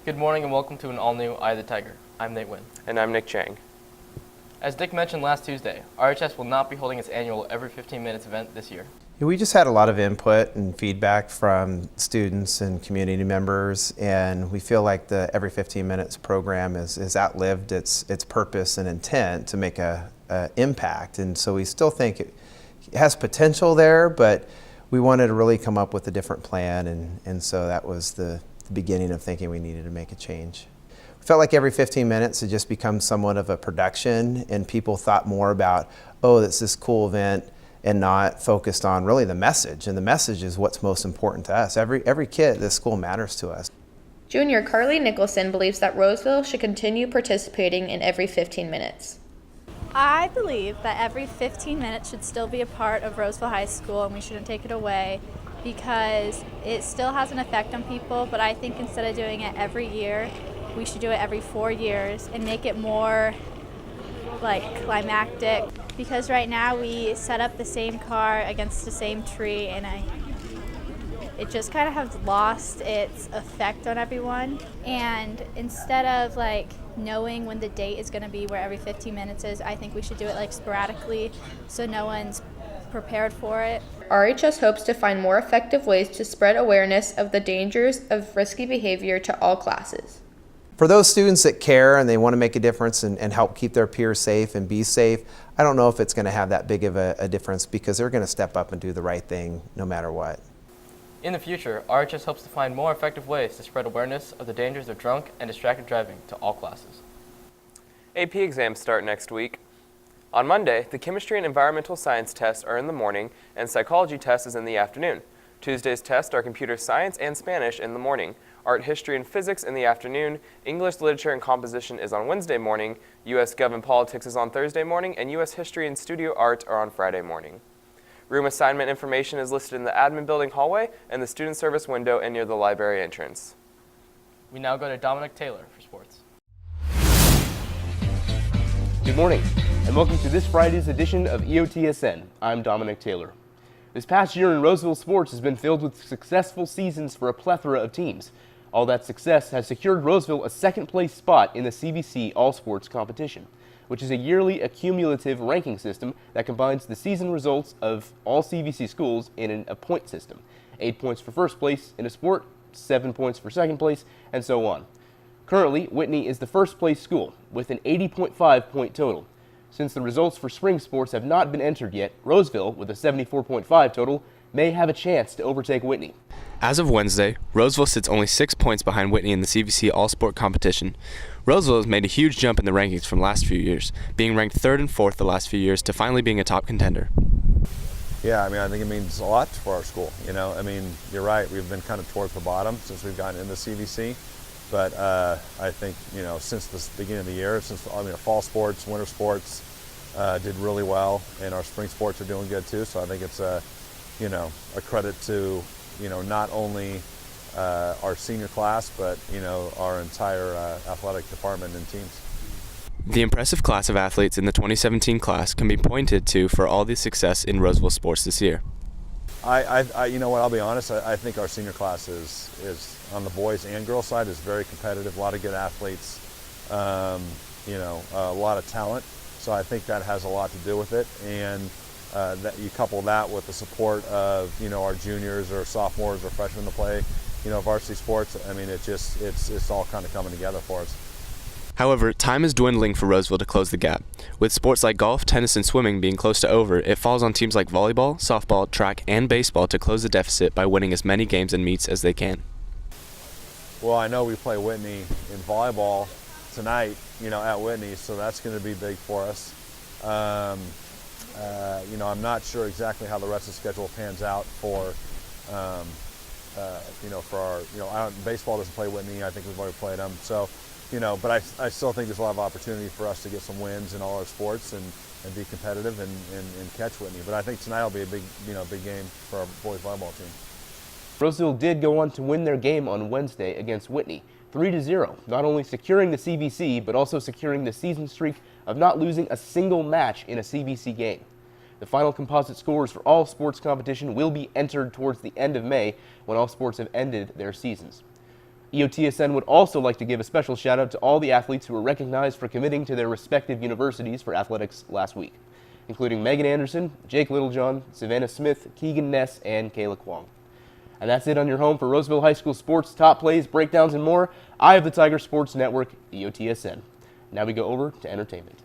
Good morning and welcome to an all-new Eye of the Tiger. I'm Nate Wynn. And I'm Nick Chang. As Dick mentioned last Tuesday, RHS will not be holding its annual every 15 minutes event this year. We just had a lot of input and feedback from students and community members, and we feel like the Every 15 Minutes program is outlived its purpose and intent to make a impact. And so we still think it has potential there, but we wanted to really come up with a different plan, and so that was the beginning of thinking we needed to make a change. We felt like Every 15 Minutes had just become somewhat of a production, and people thought more about, oh, it's this cool event, and not focused on really the message. And the message is what's most important to us. Every kid at this school matters to us. Junior Carly Nicholson believes that Roseville should continue participating in Every 15 Minutes. I believe that every 15 minutes should still be a part of Roseville High School, and we shouldn't take it away because it still has an effect on people. But I think instead of doing it every year, we should do it every 4 years and make it more like climactic, because right now we set up the same car against the same tree, and it just kind of has lost its effect on everyone. And instead of like knowing when the date is going to be where every 15 minutes is, I think we should do it like sporadically so no one's prepared for it. RHS hopes to find more effective ways to spread awareness of the dangers of risky behavior to all classes. For those students that care and they want to make a difference and help keep their peers safe and be safe, I don't know if it's going to have that big of a difference, because they're going to step up and do the right thing no matter what. In the future, RHS hopes to find more effective ways to spread awareness of the dangers of drunk and distracted driving to all classes. AP exams start next week. On Monday, the chemistry and environmental science tests are in the morning and psychology test is in the afternoon. Tuesday's tests are computer science and Spanish in the morning. Art, history, and physics in the afternoon. English, literature, and composition is on Wednesday morning. U.S. Gov and Politics is on Thursday morning, and U.S. History and Studio Art are on Friday morning. Room assignment information is listed in the admin building hallway and the student service window and near the library entrance. We now go to Dominic Taylor for sports. Good morning, and welcome to this Friday's edition of EOTSN. I'm Dominic Taylor. This past year in Roseville sports has been filled with successful seasons for a plethora of teams. All that success has secured Roseville a second-place spot in the CVC All-Sports competition, which is a yearly accumulative ranking system that combines the season results of all CVC schools in a point system. 8 points for first place in a sport, 7 points for second place, and so on. Currently, Whitney is the first-place school with an 80.5 point total. Since the results for spring sports have not been entered yet, Roseville, with a 74.5 total, may have a chance to overtake Whitney. As of Wednesday, Roseville sits only 6 points behind Whitney in the CVC All-Sport competition. Roseville has made a huge jump in the rankings from last few years, being ranked 3rd and 4th the last few years to finally being a top contender. Yeah, I think it means a lot for our school. You're right, we've been kind of towards the bottom since we've gotten into CVC. But I think, since the beginning of the year, fall sports, winter sports did really well, and our spring sports are doing good too. So I think it's a credit to, not only our senior class, but, our entire athletic department and teams. The impressive class of athletes in the 2017 class can be pointed to for all the success in Roseville sports this year. I'll be honest, I think our senior class is on the boys and girls side is very competitive, a lot of good athletes, a lot of talent. So I think that has a lot to do with it. And that you couple that with the support of, our juniors or sophomores or freshmen to play, varsity sports. It's all kind of coming together for us. However, time is dwindling for Roseville to close the gap. With sports like golf, tennis, and swimming being close to over, it falls on teams like volleyball, softball, track, and baseball to close the deficit by winning as many games and meets as they can. Well, I know we play Whitney in volleyball tonight, at Whitney, so that's going to be big for us. I'm not sure exactly how the rest of the schedule pans out for baseball doesn't play Whitney. I think we've already played them. So, but I still think there's a lot of opportunity for us to get some wins in all our sports and be competitive and catch Whitney. But I think tonight will be a big game for our boys volleyball team. Roseville did go on to win their game on Wednesday against Whitney, 3-0, not only securing the CVC, but also securing the season streak of not losing a single match in a CVC game. The final composite scores for all sports competition will be entered towards the end of May when all sports have ended their seasons. EOTSN would also like to give a special shout out to all the athletes who were recognized for committing to their respective universities for athletics last week, including Megan Anderson, Jake Littlejohn, Savannah Smith, Keegan Ness, and Kayla Kwong. And that's it on your home for Roseville High School sports, top plays, breakdowns, and more. I have the Tiger Sports Network, EOTSN. Now we go over to entertainment.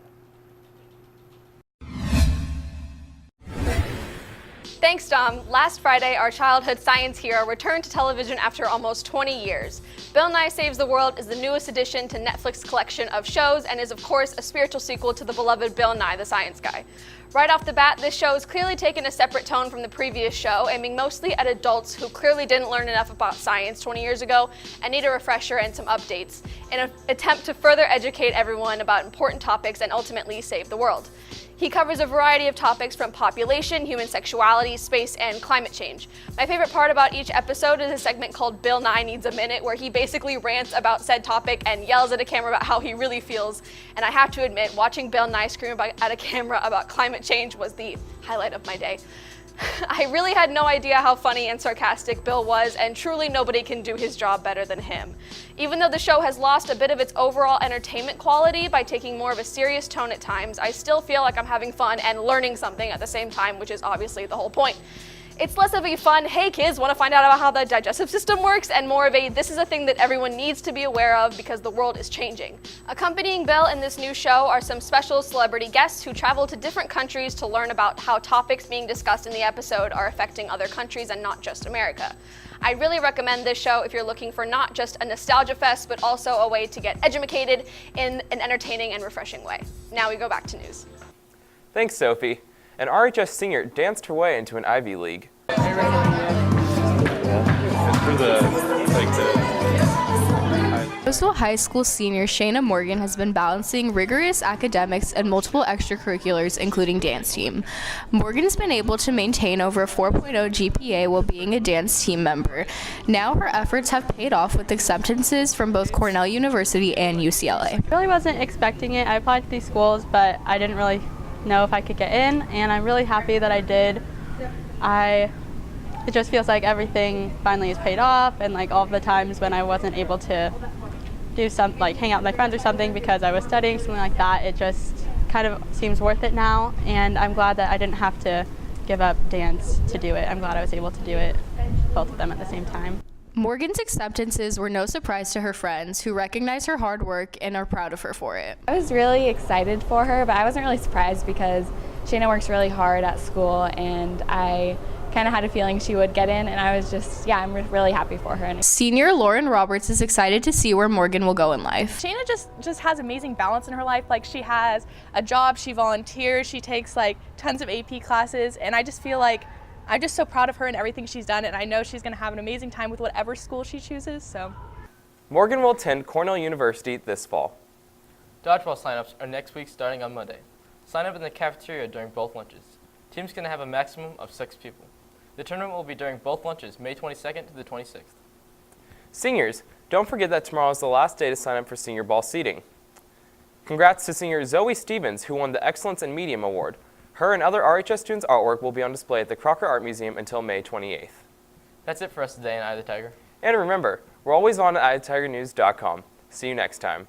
Thanks, Dom. Last Friday, our childhood science hero returned to television after almost 20 years. Bill Nye Saves the World is the newest addition to Netflix's collection of shows and is, of course, a spiritual sequel to the beloved Bill Nye the Science Guy. Right off the bat, this show has clearly taken a separate tone from the previous show, aiming mostly at adults who clearly didn't learn enough about science 20 years ago and need a refresher and some updates, in an attempt to further educate everyone about important topics and ultimately save the world. He covers a variety of topics from population, human sexuality, space, and climate change. My favorite part about each episode is a segment called Bill Nye Needs a Minute, where he basically rants about said topic and yells at a camera about how he really feels. And I have to admit, watching Bill Nye scream at a camera about climate change was the highlight of my day. I really had no idea how funny and sarcastic Bill was, and truly nobody can do his job better than him. Even though the show has lost a bit of its overall entertainment quality by taking more of a serious tone at times, I still feel like I'm having fun and learning something at the same time, which is obviously the whole point. It's less of a fun, hey kids, want to find out about how the digestive system works, and more of a, this is a thing that everyone needs to be aware of because the world is changing. Accompanying Bill in this new show are some special celebrity guests who travel to different countries to learn about how topics being discussed in the episode are affecting other countries and not just America. I really recommend this show if you're looking for not just a nostalgia fest, but also a way to get educated in an entertaining and refreshing way. Now we go back to news. Thanks, Sophie. An RHS senior danced her way into an Ivy League. Roseville High School senior Shayna Morgan has been balancing rigorous academics and multiple extracurriculars, including dance team. Morgan's been able to maintain over a 4.0 GPA while being a dance team member. Now her efforts have paid off with acceptances from both Cornell University and UCLA. I really wasn't expecting it. I applied to these schools, but I didn't really know if I could get in, and I'm really happy that I did. It just feels like everything finally is paid off, and like all the times when I wasn't able to do some, like hang out with my friends or something because I was studying, something like that, it just kind of seems worth it now, and I'm glad that I didn't have to give up dance to do it. I'm glad I was able to do it, both of them at the same time. Morgan's acceptances were no surprise to her friends, who recognize her hard work and are proud of her for it. I was really excited for her, but I wasn't really surprised because Shayna works really hard at school, and I kind of had a feeling she would get in, and I was just, I'm really happy for her. Senior Lauren Roberts is excited to see where Morgan will go in life. Shayna just has amazing balance in her life. Like, she has a job, she volunteers, she takes like tons of AP classes, and I just feel like I'm just so proud of her and everything she's done, and I know she's going to have an amazing time with whatever school she chooses. So, Morgan will attend Cornell University this fall. Dodgeball signups are next week starting on Monday. Sign up in the cafeteria during both lunches. Teams can have a maximum of 6 people. The tournament will be during both lunches, May 22nd to the 26th. Seniors, don't forget that tomorrow is the last day to sign up for senior ball seating. Congrats to senior Zoe Stevens, who won the Excellence in Medium Award. Her and other RHS students' artwork will be on display at the Crocker Art Museum until May 28th. That's it for us today in Eye of the Tiger. And remember, we're always on at EyeOfTheTigerNews.com. See you next time.